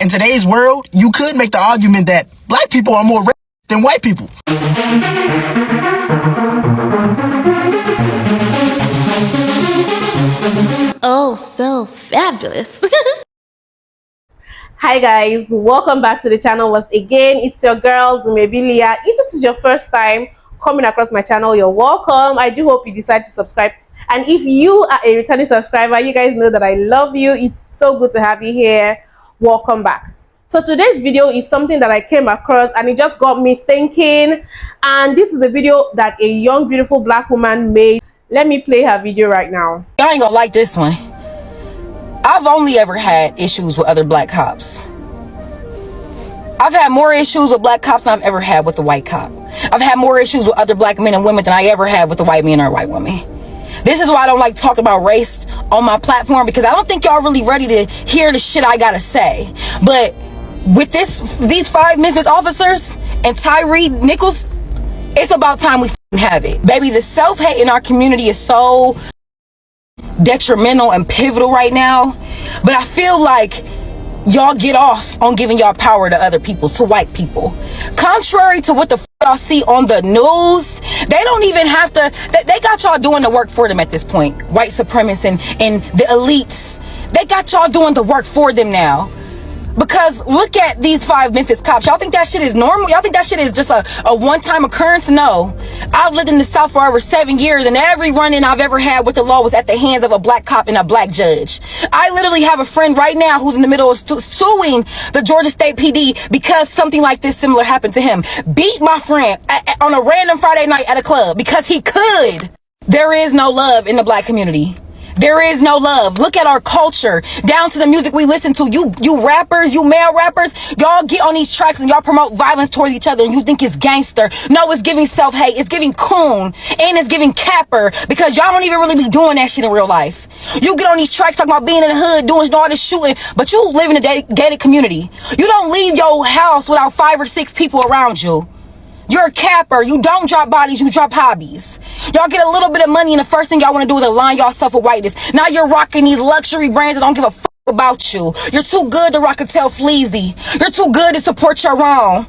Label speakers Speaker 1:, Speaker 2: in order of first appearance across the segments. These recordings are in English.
Speaker 1: In today's world, you could make the argument that black people are more racist than white people.
Speaker 2: Oh, so fabulous.
Speaker 3: Hi guys, welcome back to the channel once again. It's your girl Dumebi. If this is your first time coming across my channel, you're welcome. I do hope you decide to subscribe, and if you are a returning subscriber, you guys know that I love you. It's so good to have you here. Welcome back. So today's video is something that I came across and it just got me thinking, and this is a video that a young beautiful black woman made. Let me play her video right now.
Speaker 4: Y'all ain't gonna like this one. I've only ever had issues with other black cops. I've had more issues with black cops than I've ever had with a white cop. I've had more issues with other black men and women than I ever had with a white man or a white woman. This is why I don't like talking about race on my platform, because I don't think y'all really ready to hear the shit I gotta say. But with these 5 Memphis officers and Tyree Nichols, it's about time we have it. Baby, the self-hate in our community is so detrimental and pivotal right now, but I feel like y'all get off on giving y'all power to other people, to white people. Contrary to what the y'all see on the news, they don't even have to, they got y'all doing the work for them at this point. White supremacists and the elites, they got y'all doing the work for them now. Because look at these 5 Memphis cops. Y'all think that shit is normal? Y'all think that shit is just a one-time occurrence? No. I've lived in the South for over 7 years, and every run-in I've ever had with the law was at the hands of a black cop and a black judge. I literally have a friend right now who's in the middle of suing the Georgia State PD because something like this similar happened to him. Beat my friend on a random Friday night at a club because he could. There is no love in the black community. There is no love. Look at our culture, down to the music we listen to. You rappers, you male rappers, y'all get on these tracks and y'all promote violence towards each other and you think it's gangster. No, it's giving self-hate, it's giving coon, and it's giving capper, because y'all don't even really be doing that shit in real life. You get on these tracks talking about being in the hood, doing all this shooting, but you live in a gated community. You don't leave your house without 5 or 6 people around you. You're a capper. You don't drop bodies, you drop hobbies. Y'all get a little bit of money and the first thing y'all want to do is align yourself with whiteness. Now you're rocking these luxury brands that don't give a fuck about you. You're too good to rock a tail fleazy. You're too good to support your own.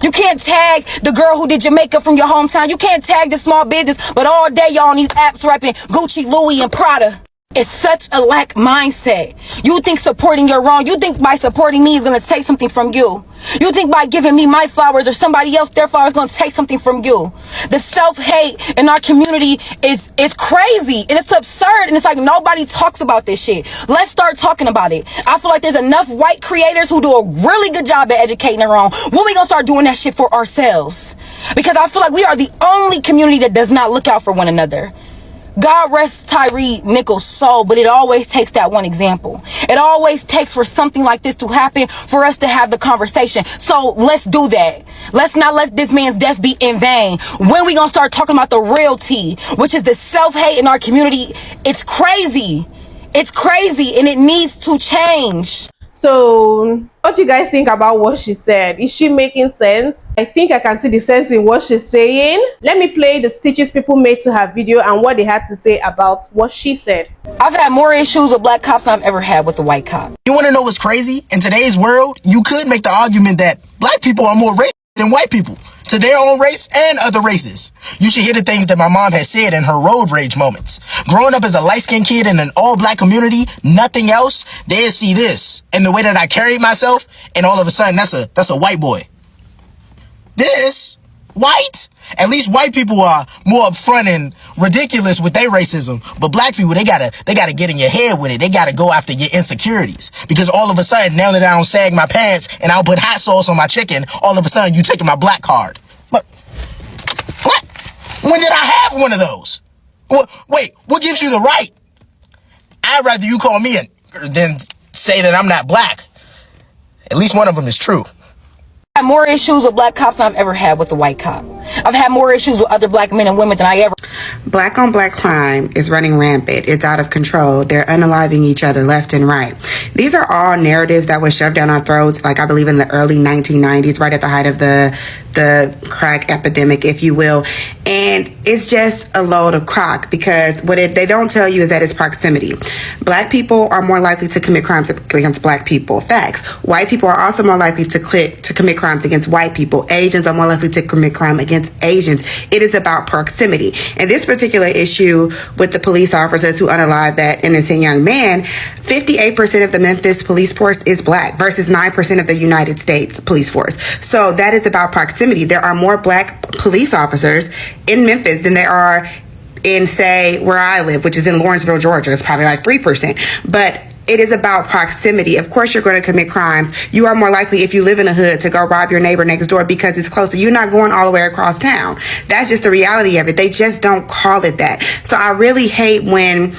Speaker 4: You can't tag the girl who did your makeup from your hometown. You can't tag the small business, but all day y'all on these apps rapping Gucci, Louis, and Prada. It's such a lack mindset. You think supporting your wrong, you think by supporting me is going to take something from you. You think by giving me my flowers or somebody else their flowers is going to take something from you. The self-hate in our community is crazy, and it's absurd, and it's like nobody talks about this shit. Let's start talking about it. I feel like there's enough white creators who do a really good job at educating their own. When we going to start doing that shit for ourselves? Because I feel like we are the only community that does not look out for one another. God rest Tyree Nichols' soul, but it always takes that one example. It always takes for something like this to happen for us to have the conversation. So let's do that. Let's not let this man's death be in vain. When we gonna start talking about the real tea, which is the self-hate in our community? It's crazy. It's crazy, and it needs to change.
Speaker 3: So what do you guys think about what she said? Is she making sense? I think I can see the sense in what she's saying. Let me play the stitches people made to her video and what they had to say about what she said.
Speaker 4: I've had more issues with black cops than I've ever had with a white cop.
Speaker 1: You want to know what's crazy? In today's world, you could make the argument that black people are more racist than white people to their own race and other races. You should hear the things that my mom has said in her road rage moments. Growing up as a light-skinned kid in an all-black community, nothing else, they'd see this and the way that I carried myself, and all of a sudden, that's a white boy. This white? At least white people are more upfront and ridiculous with their racism, but black people, they gotta get in your head with it. They gotta go after your insecurities, because all of a sudden, now that I don't sag my pants and I'll put hot sauce on my chicken, all of a sudden you taking my black card. But what? When did I have one of those? Wait, what gives you the right? I'd rather you call me than say that I'm not black. At least one of them is true.
Speaker 4: I've had more issues with black cops than I've ever had with a white cop. I've had more issues with other black men and women than I ever.
Speaker 5: Black on black crime is running rampant. It's out of control. They're unaliving each other left and right. These are all narratives that were shoved down our throats, like I believe in the early 1990s, right at the height of the the crack epidemic, if you will. And it's just a load of crock, because what they don't tell you is that it's proximity. Black people are more likely to commit crimes against black people. Facts. White people are also more likely to commit crimes against white people. Asians are more likely to commit crime against Asians. It is about proximity. And this particular issue with the police officers who unalived that innocent young man, 58% of the Memphis police force is black versus 9% of the United States police force. So that is about proximity. There are more black police officers in Memphis than there are in, say, where I live, which is in Lawrenceville, Georgia. It's probably like 3%. But it is about proximity. Of course, you're going to commit crimes. You are more likely, if you live in a hood, to go rob your neighbor next door because it's closer. You're not going all the way across town. That's just the reality of it. They just don't call it that. So I really hate when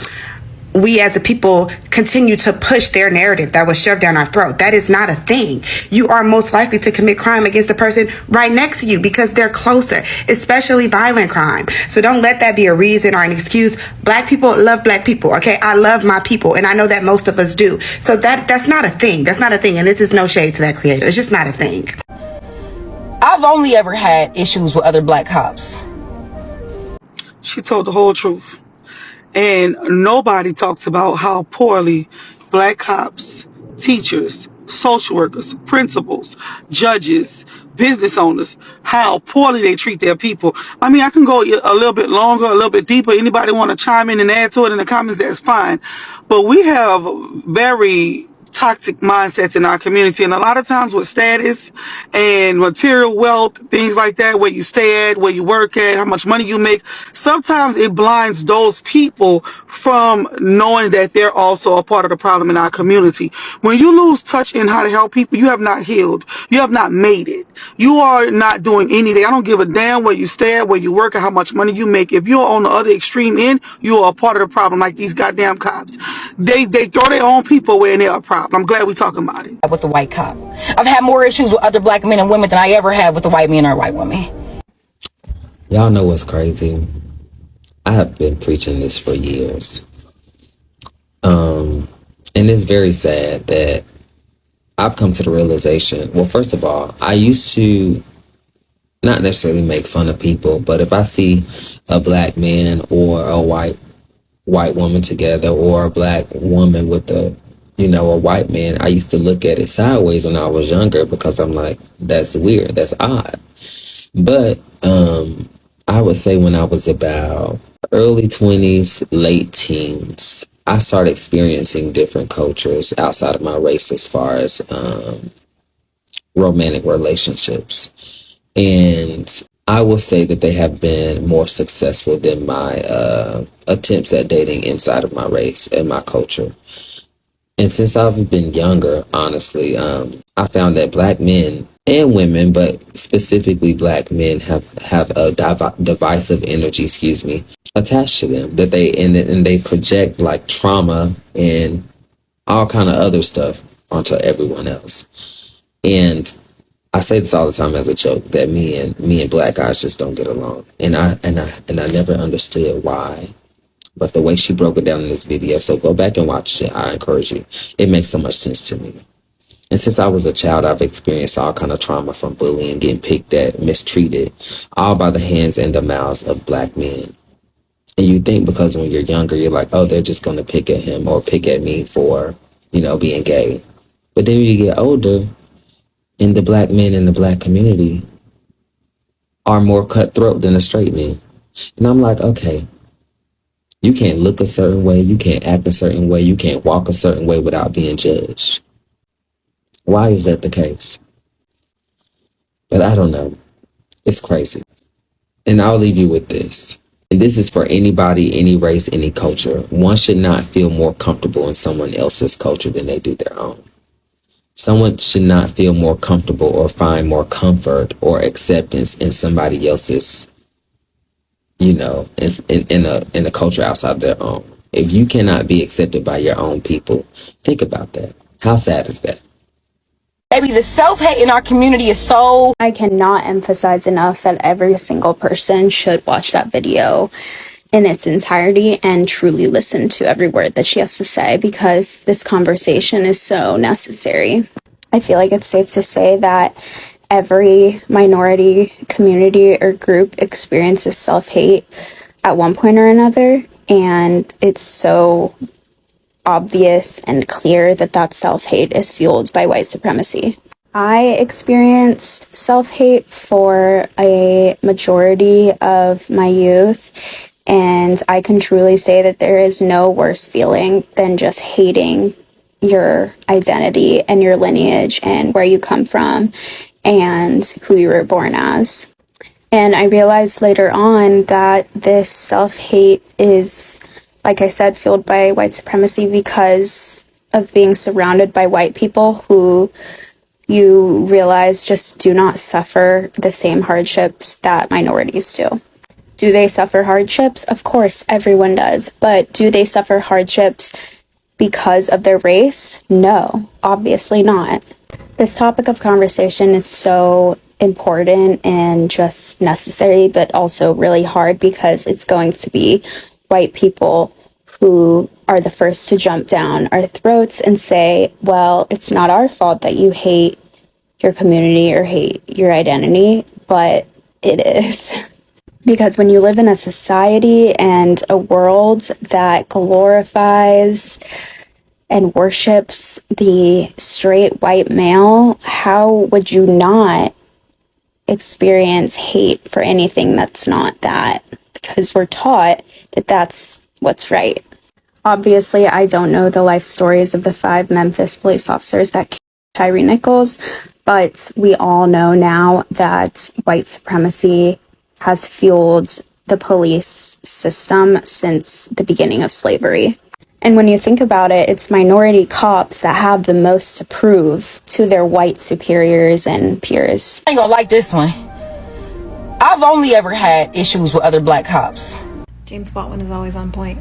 Speaker 5: we as a people continue to push their narrative that was shoved down our throat. That is not a thing. You are most likely to commit crime against the person right next to you because they're closer, especially violent crime. So don't let that be a reason or an excuse. Black people love black people, okay? I love my people, and I know that most of us do. So that's not a thing. That's not a thing, and this is no shade to that creator. It's just not a thing.
Speaker 4: I've only ever had issues with other black cops.
Speaker 6: She told the whole truth. And nobody talks about how poorly black cops, teachers, social workers, principals, judges, business owners, how poorly they treat their people. I mean, I can go a little bit longer, a little bit deeper. Anybody want to chime in and add to it in the comments, that's fine. But we have very toxic mindsets in our community, and a lot of times with status and material wealth, things like that, where you stay at, where you work at, how much money you make, sometimes it blinds those people from knowing that they're also a part of the problem in our community. When you lose touch in how to help people, you have not healed. You have not made it. You are not doing anything. I don't give a damn where you stay at, where you work, or how much money you make. If you're on the other extreme end, you are a part of the problem, like these goddamn cops. They throw their own people away and they're a problem. I'm glad we're talking about it.
Speaker 4: With the white cop, I've had more issues with other black men and women than I ever had with the white men or white women.
Speaker 7: Y'all know what's crazy? I have been preaching this for years. And it's very sad that I've come to the realization, well, first of all, I used to not necessarily make fun of people, but if I see a black man or a white woman together, or a black woman with a white man, I used to look at it sideways when I was younger, because I'm like, that's weird, that's odd. But I would say when I was about early 20s, late teens, I started experiencing different cultures outside of my race as far as romantic relationships. And I will say that they have been more successful than my attempts at dating inside of my race and my culture. And since I've been younger, honestly, I found that black men and women, but specifically black men, have a divisive energy, attached to them, that they project like trauma and all kind of other stuff onto everyone else. And I say this all the time as a joke, that me and black guys just don't get along, and I never understood why. But the way she broke it down in this video, so go back and watch it. I encourage you. It makes so much sense to me. And since I was a child, I've experienced all kind of trauma, from bullying, getting picked at, mistreated, all by the hands and the mouths of black men. And you think because when you're younger, you're like, oh, they're just going to pick at him or pick at me for, being gay. But then when you get older, and the black men in the black community are more cutthroat than the straight men. And I'm like, okay, you can't look a certain way, you can't act a certain way, you can't walk a certain way without being judged. Why is that the case? But I don't know. It's crazy. And I'll leave you with this. And this is for anybody, any race, any culture. One should not feel more comfortable in someone else's culture than they do their own. Someone should not feel more comfortable or find more comfort or acceptance in somebody else's, in a culture outside of their own. If you cannot be accepted by your own people, think about that. How sad is that?
Speaker 4: Baby, the self-hate in our community is so...
Speaker 8: I cannot emphasize enough that every single person should watch that video in its entirety and truly listen to every word that she has to say, because this conversation is so necessary. I feel like it's safe to say that every minority community or group experiences self-hate at one point or another, and it's so obvious and clear that that self-hate is fueled by white supremacy. I experienced self-hate for a majority of my youth, and I can truly say that there is no worse feeling than just hating your identity and your lineage and where you come from and who you were born as. And I realized later on that this self-hate is, like I said, fueled by white supremacy because of being surrounded by white people who you realize just do not suffer the same hardships that minorities do. Do they suffer hardships? Of course, everyone does. But do they suffer hardships because of their race? No, obviously not. This topic of conversation is so important and just necessary, but also really hard because it's going to be white people who are the first to jump down our throats and say, well, it's not our fault that you hate your community or hate your identity, but it is. Because when you live in a society and a world that glorifies and worships the straight white male, how would you not experience hate for anything that's not that? Because we're taught that that's what's right. Obviously, I don't know the life stories of the 5 Memphis police officers that killed Tyre Nichols, but we all know now that white supremacy has fueled the police system since the beginning of slavery. And when you think about it, it's minority cops that have the most to prove to their white superiors and peers.
Speaker 4: I ain't gonna like this one. I've only ever had issues with other black cops.
Speaker 9: James Baldwin is always on point.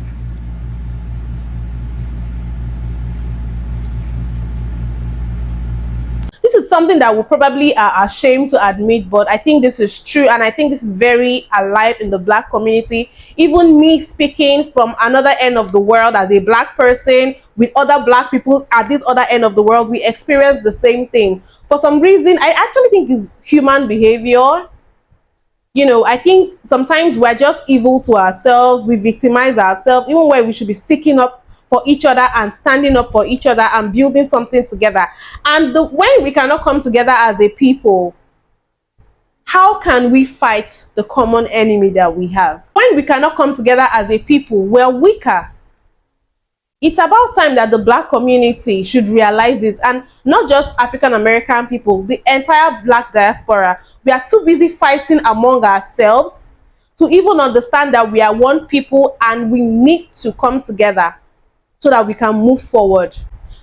Speaker 3: This is something that we probably are ashamed to admit, but I think this is true, and I think this is very alive in the black community. Even me speaking from another end of the world as a black person with other black people at this other end of the world, we experience the same thing. For some reason, I actually think it's human behavior. You know, I think sometimes we're just evil to ourselves. We victimize ourselves, even when we should be sticking up for each other and standing up for each other and building something together. And when we cannot come together as a people, how can we fight the common enemy that we have? When we cannot come together as a people, we're weaker. It's about time that the black community should realize this, and not just African American people, the entire black diaspora. We are too busy fighting among ourselves to even understand that we are one people and we need to come together so that we can move forward.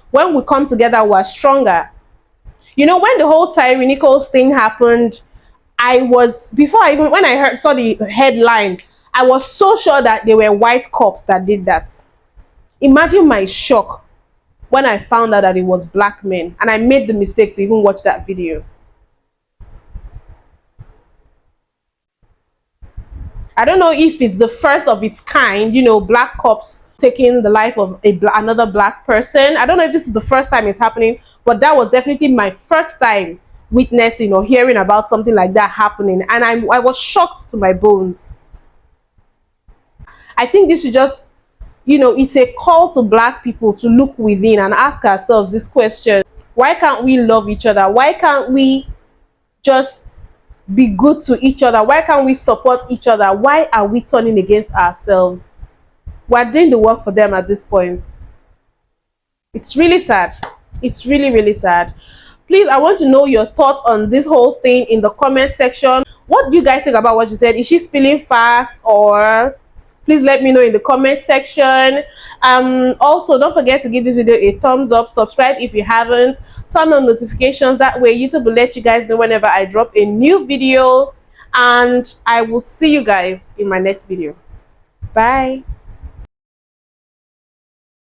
Speaker 3: When we come together, we're stronger. You know, when the whole Tyre Nichols thing happened, when I saw the headline, I was so sure that they were white cops that did that. Imagine my shock when I found out that it was black men, and I made the mistake to even watch that video. I don't know if it's the first of its kind, you know, black cops taking the life of another black person. I don't know if this is the first time it's happening, but that was definitely my first time witnessing or hearing about something like that happening, and I was shocked to my bones. I think this is just, you know, it's a call to black people to look within and ask ourselves this question: why can't we love each other? Why can't we just be good to each other? Why can't we support each other? Why are we turning against ourselves? We're doing the work for them at this point. It's really sad. It's really, really sad. Please, I want to know your thoughts on this whole thing in the comment section. What do you guys think about what she said? Is she spilling facts? Or please let me know in the comment section. Also, don't forget to give this video a thumbs up, subscribe if you haven't, turn on notifications. That way YouTube will let you guys know whenever I drop a new video, and I will see you guys in my next video. Bye.